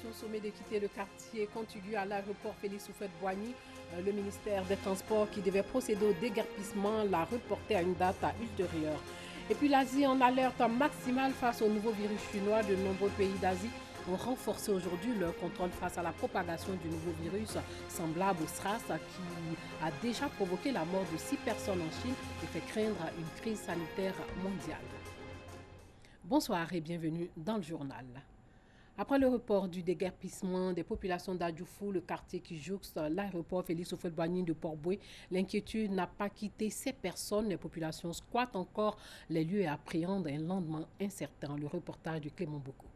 population sommée de quitter le quartier contigu à l'aéroport Félix Houphouët-Boigny. Le ministère des Transports qui devait procéder au déguerpissement l'a reporté à une date ultérieure. Et puis l'Asie en alerte maximale face au nouveau virus chinois. De nombreux pays d'Asie ont renforcé aujourd'hui leur contrôle face à la propagation du nouveau virus semblable au SRAS qui a déjà provoqué la mort de 6 personnes en Chine et fait craindre une crise sanitaire mondiale. Bonsoir et bienvenue dans le journal. Après le report du déguerpissement des populations d'Adjoufou, le quartier qui jouxte l'aéroport Félix Houphouët-Boigny de Port-Boué, l'inquiétude n'a pas quitté ces personnes. Les populations squattent encore les lieux et appréhendent un lendemain incertain. Le reportage de Clément Boko.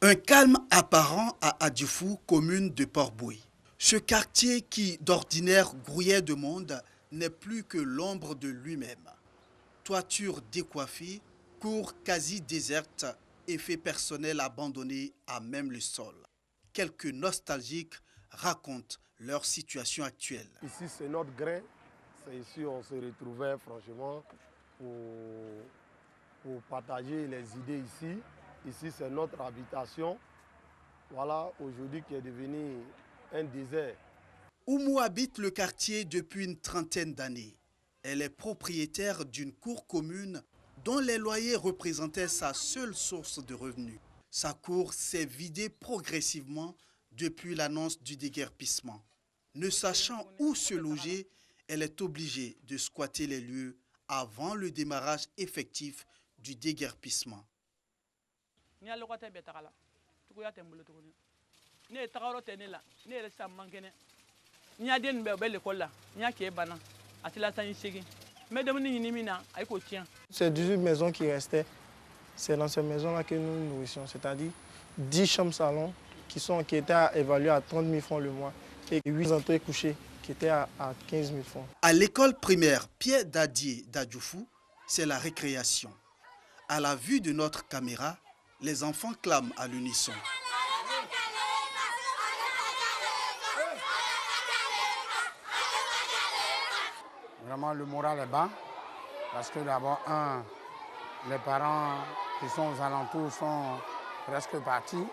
Un calme apparent à Adjoufou, commune de Port-Boué. Ce quartier qui d'ordinaire grouillait de monde n'est plus que l'ombre de lui-même. Toiture décoiffée, cour quasi déserte, effet personnel abandonné à même le sol. Quelques nostalgiques racontent leur situation actuelle. Ici, c'est notre grain. C'est ici on se retrouvait franchement pour partager les idées ici. Ici, c'est notre habitation. Voilà, aujourd'hui qui est devenu un désert. Oumou habite le quartier depuis une trentaine d'années. Elle est propriétaire d'une cour commune dont les loyers représentaient sa seule source de revenus. Sa cour s'est vidée progressivement depuis l'annonce du déguerpissement. Ne sachant où se loger, elle est obligée de squatter les lieux avant le démarrage effectif du déguerpissement. C'est 18 maisons qui restaient. C'est dans ces maisons-là que nous nous nourrissions, c'est-à-dire 10 chambres salons qui étaient évaluées à 30 000 francs le mois et 8 entrées couchées qui étaient à 15 000 francs. À l'école primaire Pierre Dadier d'Adjoufou, c'est la récréation. À la vue de notre caméra, les enfants clament à l'unisson. Vraiment, le moral est bas parce que d'abord, les parents qui sont aux alentours sont presque partis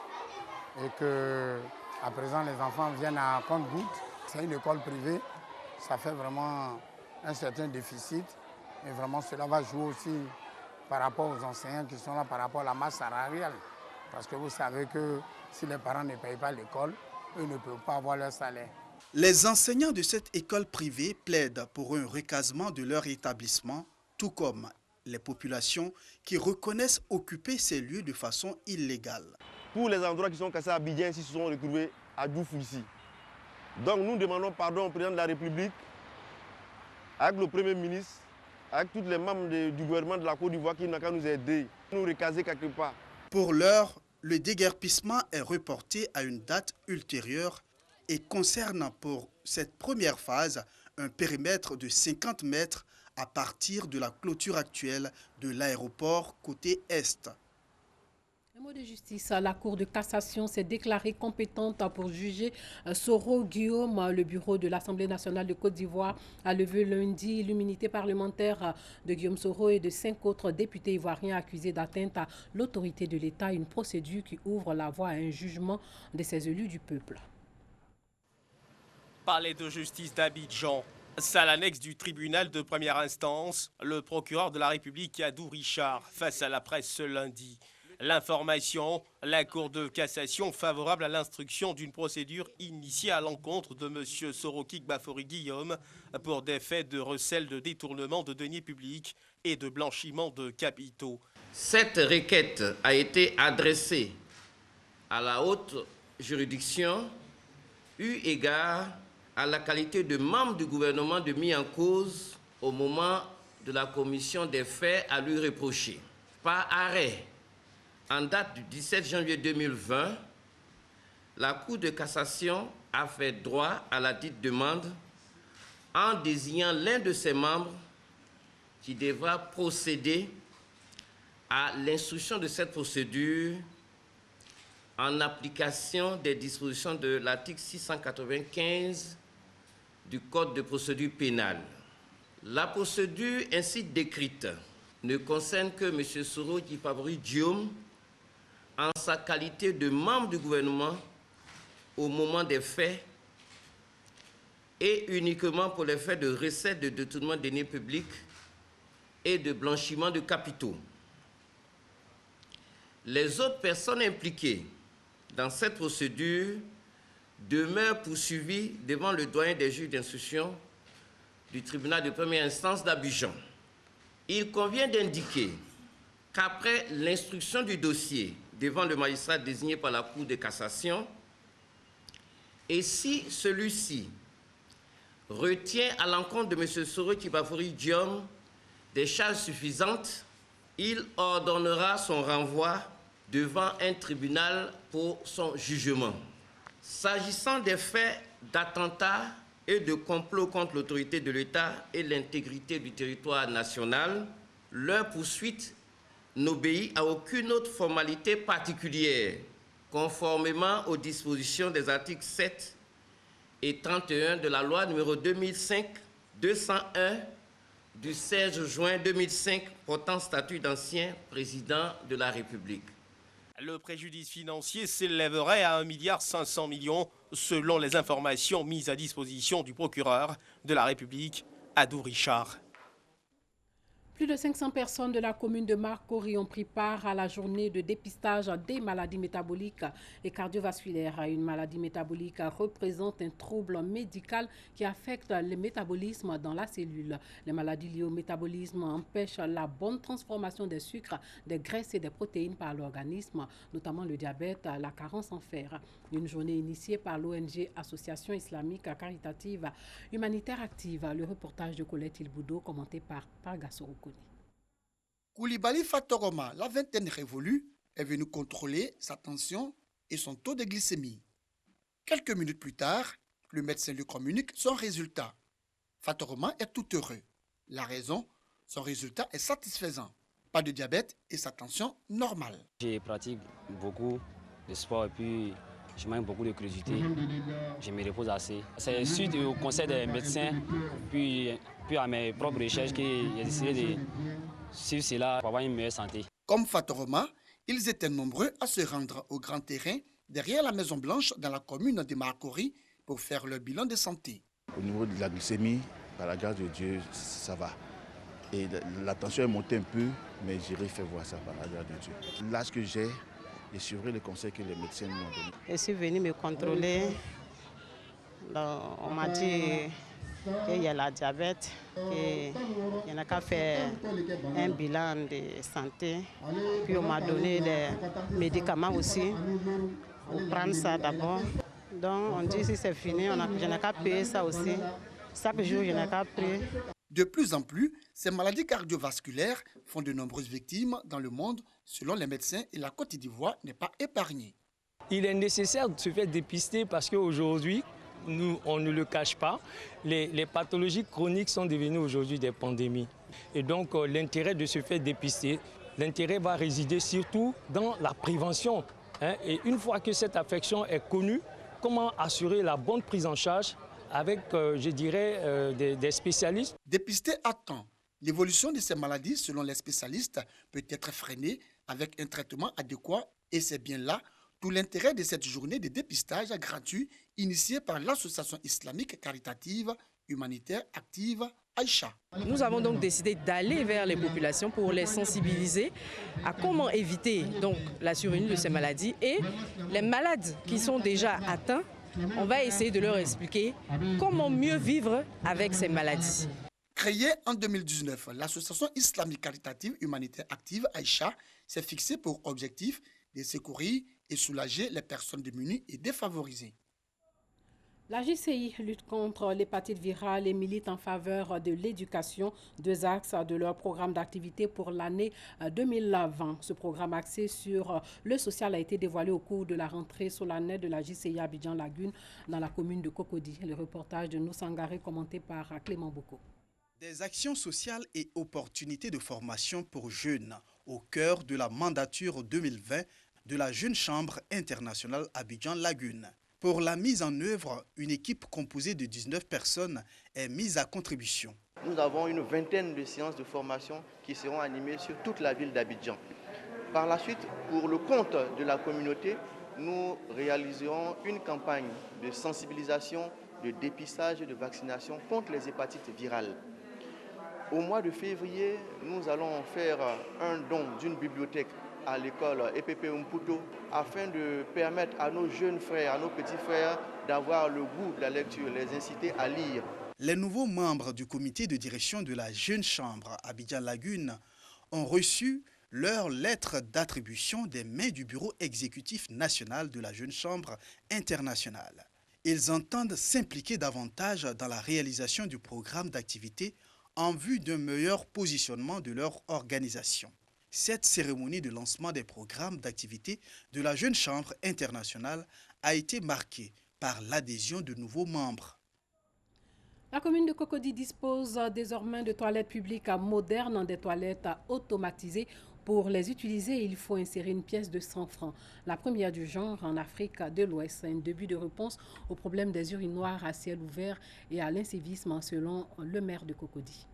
et qu'à présent, les enfants viennent à compte-gouttes. C'est une école privée, ça fait vraiment un certain déficit et vraiment cela va jouer aussi par rapport aux enseignants qui sont là, par rapport à la masse salariale. Parce que vous savez que si les parents ne payent pas l'école, eux ne peuvent pas avoir leur salaire. Les enseignants de cette école privée plaident pour un recasement de leur établissement, tout comme les populations qui reconnaissent occuper ces lieux de façon illégale. Pour les endroits qui sont cassés à Abidjan, ici, se sont retrouvés à Djoufou ici. Donc nous demandons pardon au président de la République, avec le Premier ministre, avec tous les membres du gouvernement de la Côte d'Ivoire qui n'ont qu'à nous aider, nous recaser quelque part. Pour l'heure, le déguerpissement est reporté à une date ultérieure et concerne pour cette première phase un périmètre de 50 mètres à partir de la clôture actuelle de l'aéroport côté Est. Un mot de justice, la Cour de cassation s'est déclarée compétente pour juger Soro Guillaume. Le bureau de l'Assemblée nationale de Côte d'Ivoire a levé lundi l'immunité parlementaire de Guillaume Soro et de 5 autres députés ivoiriens accusés d'atteinte à l'autorité de l'État, une procédure qui ouvre la voie à un jugement de ces élus du peuple. Palais de justice d'Abidjan, salle annexe du tribunal de première instance, le procureur de la République Adou Richard face à la presse ce lundi. L'information, la Cour de cassation favorable à l'instruction d'une procédure initiée à l'encontre de M. Sorokik Bafori Guillaume pour des faits de recel de détournement de deniers publics et de blanchiment de capitaux. Cette requête a été adressée à la haute juridiction eu égard à la qualité de membre du gouvernement de mis en cause au moment de la commission des faits à lui reprocher. Par arrêt en date du 17 janvier 2020, la Cour de cassation a fait droit à la dite demande en désignant l'un de ses membres qui devra procéder à l'instruction de cette procédure en application des dispositions de l'article 695 du Code de procédure pénale. La procédure ainsi décrite ne concerne que M. Soro Guillaume en sa qualité de membre du gouvernement au moment des faits et uniquement pour les faits de recettes de détournement de deniers publics et de blanchiment de capitaux. Les autres personnes impliquées dans cette procédure demeurent poursuivies devant le doyen des juges d'instruction du tribunal de première instance d'Abidjan. Il convient d'indiquer qu'après l'instruction du dossier devant le magistrat désigné par la Cour de cassation, et si celui-ci retient à l'encontre de M. Soro Kibafori Diom des charges suffisantes, il ordonnera son renvoi devant un tribunal pour son jugement. S'agissant des faits d'attentat et de complot contre l'autorité de l'État et l'intégrité du territoire national, leur poursuite n'obéit à aucune autre formalité particulière, conformément aux dispositions des articles 7 et 31 de la loi numéro 2005-201 du 16 juin 2005 portant statut d'ancien président de la République. Le préjudice financier s'élèverait à 1,5 milliard selon les informations mises à disposition du procureur de la République, Adou Richard. Plus de 500 personnes de la commune de Marcory ont pris part à la journée de dépistage des maladies métaboliques et cardiovasculaires. Une maladie métabolique représente un trouble médical qui affecte le métabolisme dans la cellule. Les maladies liées au métabolisme empêchent la bonne transformation des sucres, des graisses et des protéines par l'organisme, notamment le diabète, la carence en fer. Une journée initiée par l'ONG Association islamique caritative humanitaire active. Le reportage de Colette Ilboudo commenté par Pargassoroko. Koulibaly Fatoroma, la vingtaine révolue, est venu contrôler sa tension et son taux de glycémie. Quelques minutes plus tard, le médecin lui communique son résultat. Fatoroma est tout heureux. La raison, son résultat est satisfaisant. Pas de diabète et sa tension normale. Je pratique beaucoup de sport et puis je mange beaucoup de crudités. Je me repose assez. C'est suite au conseil des médecins, puis à mes propres recherches que j'ai décidé de suivre cela pour avoir une meilleure santé. Comme Fatoroma, ils étaient nombreux à se rendre au grand terrain derrière la Maison Blanche dans la commune de Marcory pour faire leur bilan de santé. Au niveau de la glycémie, par la grâce de Dieu, ça va. Et la tension est montée un peu, mais j'irai faire voir ça par la grâce de Dieu. L'âge que j'ai suivrai les conseils que les médecins m'ont donnés. Je suis venu me contrôler. On m'a dit qu'il y a la diabète, qu'il n'y en a qu'à faire un bilan de santé. Puis on m'a donné des médicaments aussi, pour prendre ça d'abord. Donc on dit si c'est fini, je n'ai qu'à payer ça aussi. Chaque jour, je n'ai qu'à payer. De plus en plus, ces maladies cardiovasculaires font de nombreuses victimes dans le monde, selon les médecins, et la Côte d'Ivoire n'est pas épargnée. Il est nécessaire de se faire dépister parce qu'aujourd'hui, on ne le cache pas, les pathologies chroniques sont devenues aujourd'hui des pandémies. Et donc l'intérêt de se faire dépister, l'intérêt va résider surtout dans la prévention. Et une fois que cette affection est connue, comment assurer la bonne prise en charge avec, je dirais, des spécialistes. Dépister à temps. L'évolution de ces maladies, selon les spécialistes, peut être freinée avec un traitement adéquat. Et c'est bien là tout l'intérêt de cette journée de dépistage gratuit initiée par l'association islamique caritative humanitaire active Aïcha. Nous avons donc décidé d'aller vers les populations pour les sensibiliser à comment éviter donc la survenue de ces maladies. Et les malades qui sont déjà atteints, on va essayer de leur expliquer comment mieux vivre avec ces maladies. Créée en 2019, l'association islamique caritative humanitaire active Aïcha s'est fixée pour objectif de secourir et soulager les personnes démunies et défavorisées. La JCI lutte contre l'hépatite virale et milite en faveur de l'éducation, deux axes de leur programme d'activité pour l'année 2020. Ce programme axé sur le social a été dévoilé au cours de la rentrée solennelle de la JCI Abidjan Lagune dans la commune de Cocody. Le reportage de Noussangare commenté par Clément Boko. Des actions sociales et opportunités de formation pour jeunes au cœur de la mandature 2020 de la Jeune Chambre internationale Abidjan Lagune. Pour la mise en œuvre, une équipe composée de 19 personnes est mise à contribution. Nous avons une vingtaine de séances de formation qui seront animées sur toute la ville d'Abidjan. Par la suite, pour le compte de la communauté, nous réaliserons une campagne de sensibilisation, de dépistage et de vaccination contre les hépatites virales. Au mois de février, nous allons faire un don d'une bibliothèque à l'école EPP Umputo afin de permettre à nos jeunes frères, à nos petits frères d'avoir le goût de la lecture, les inciter à lire. Les nouveaux membres du comité de direction de la Jeune Chambre Abidjan Lagune ont reçu leur lettre d'attribution des mains du Bureau exécutif national de la Jeune Chambre internationale. Ils entendent s'impliquer davantage dans la réalisation du programme d'activité en vue d'un meilleur positionnement de leur organisation. Cette cérémonie de lancement des programmes d'activité de la Jeune Chambre internationale a été marquée par l'adhésion de nouveaux membres. La commune de Cocody dispose désormais de toilettes publiques modernes, des toilettes automatisées. Pour les utiliser, il faut insérer une pièce de 100 francs. La première du genre en Afrique de l'Ouest, un début de réponse au problème des urinoirs à ciel ouvert et à l'incivisme selon le maire de Cocody.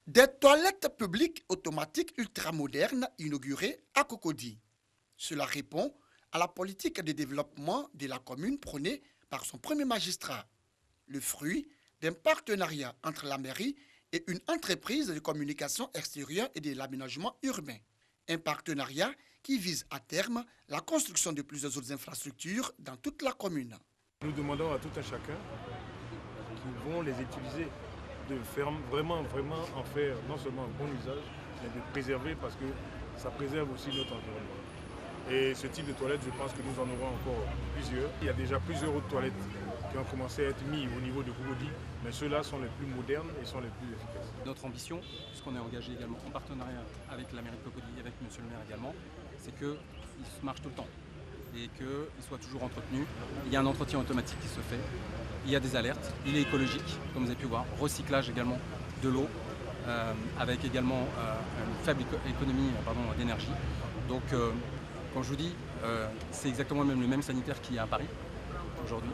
Des toilettes publiques automatiques ultramodernes inaugurées à Cocody. Cela répond à la politique de développement de la commune prônée par son premier magistrat. Le fruit d'un partenariat entre la mairie et une entreprise de communication extérieure et de l'aménagement urbain. Un partenariat qui vise à terme la construction de plusieurs autres infrastructures dans toute la commune. Nous demandons à tout un chacun qui vont les utiliser de faire vraiment en faire non seulement un bon usage, mais de préserver parce que ça préserve aussi notre environnement. Et ce type de toilettes, je pense que nous en aurons encore plusieurs. Il y a déjà plusieurs autres toilettes qui ont commencé à être mis au niveau de Cocody, mais ceux-là sont les plus modernes et sont les plus efficaces. Notre ambition, puisqu'on est engagé également en partenariat avec la mairie de Cocody, avec monsieur le maire également, c'est qu'il marche tout le temps et qu'il soit toujours entretenu. Il y a un entretien automatique qui se fait, il y a des alertes, il est écologique, comme vous avez pu voir, recyclage également de l'eau, avec également une faible économie d'énergie. Donc, comme je vous dis, c'est exactement le même sanitaire qu'il y a à Paris aujourd'hui.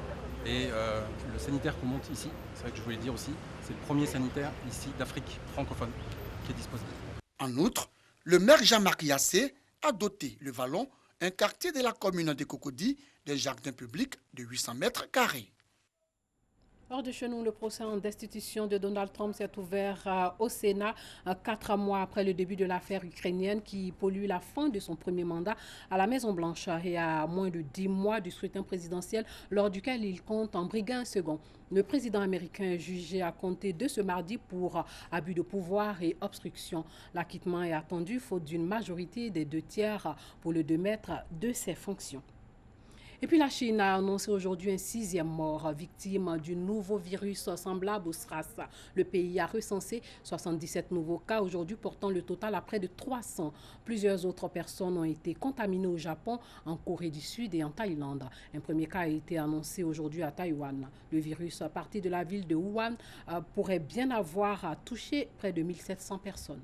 Et le sanitaire qu'on monte ici, c'est vrai que je voulais dire aussi, c'est le premier sanitaire ici d'Afrique francophone qui est disponible. En outre, le maire Jean-Marc Yassé a doté le Vallon, un quartier de la commune de Cocody, d'un jardin public de 800 mètres carrés. Hors de chez nous, le procès en destitution de Donald Trump s'est ouvert au Sénat 4 mois après le début de l'affaire ukrainienne qui pollue la fin de son premier mandat à la Maison-Blanche et à moins de 10 mois du scrutin présidentiel lors duquel il compte en briguer un second. Le président américain est jugé à compter de ce mardi pour abus de pouvoir et obstruction. L'acquittement est attendu faute d'une majorité des 2/3 pour le démettre de ses fonctions. Et puis la Chine a annoncé aujourd'hui un 6e mort, victime du nouveau virus semblable au SRAS. Le pays a recensé 77 nouveaux cas aujourd'hui, portant le total à près de 300. Plusieurs autres personnes ont été contaminées au Japon, en Corée du Sud et en Thaïlande. Un premier cas a été annoncé aujourd'hui à Taïwan. Le virus parti de la ville de Wuhan pourrait bien avoir touché près de 1700 personnes.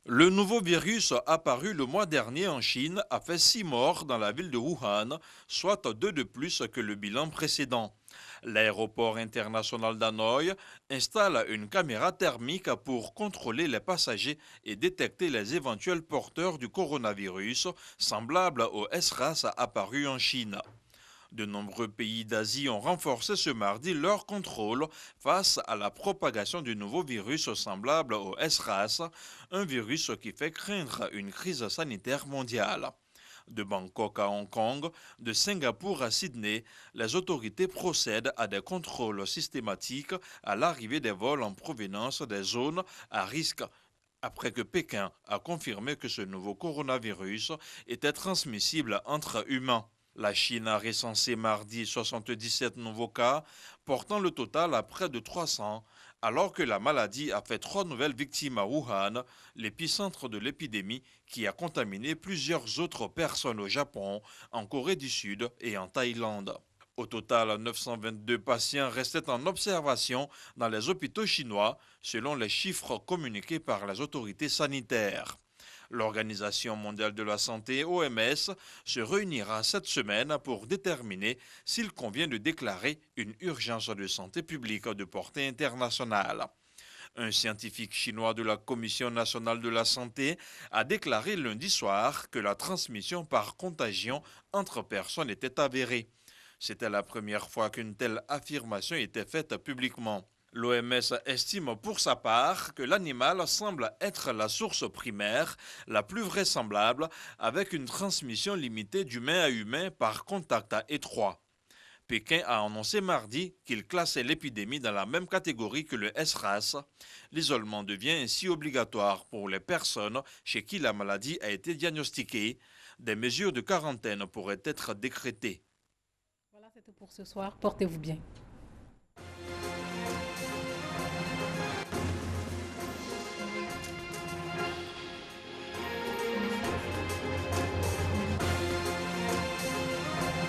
Le nouveau virus apparu le mois dernier en Chine a fait 6 morts dans la ville de Wuhan, soit 2 de plus que le bilan précédent. L'aéroport international d'Hanoï installe une caméra thermique pour contrôler les passagers et détecter les éventuels porteurs du coronavirus, semblable au SRAS apparu en Chine. De nombreux pays d'Asie ont renforcé ce mardi leur contrôle face à la propagation du nouveau virus semblable au SRAS, un virus qui fait craindre une crise sanitaire mondiale. De Bangkok à Hong Kong, de Singapour à Sydney, les autorités procèdent à des contrôles systématiques à l'arrivée des vols en provenance des zones à risque, après que Pékin a confirmé que ce nouveau coronavirus était transmissible entre humains. La Chine a recensé mardi 77 nouveaux cas, portant le total à près de 300, alors que la maladie a fait 3 nouvelles victimes à Wuhan, l'épicentre de l'épidémie qui a contaminé plusieurs autres personnes au Japon, en Corée du Sud et en Thaïlande. Au total, 922 patients restaient en observation dans les hôpitaux chinois, selon les chiffres communiqués par les autorités sanitaires. L'Organisation mondiale de la santé, OMS, se réunira cette semaine pour déterminer s'il convient de déclarer une urgence de santé publique de portée internationale. Un scientifique chinois de la Commission nationale de la santé a déclaré lundi soir que la transmission par contagion entre personnes était avérée. C'était la première fois qu'une telle affirmation était faite publiquement. L'OMS estime pour sa part que l'animal semble être la source primaire, la plus vraisemblable, avec une transmission limitée d'humain à humain par contact étroit. Pékin a annoncé mardi qu'il classait l'épidémie dans la même catégorie que le SRAS. L'isolement devient ainsi obligatoire pour les personnes chez qui la maladie a été diagnostiquée. Des mesures de quarantaine pourraient être décrétées. Voilà, c'est tout pour ce soir. Portez-vous bien.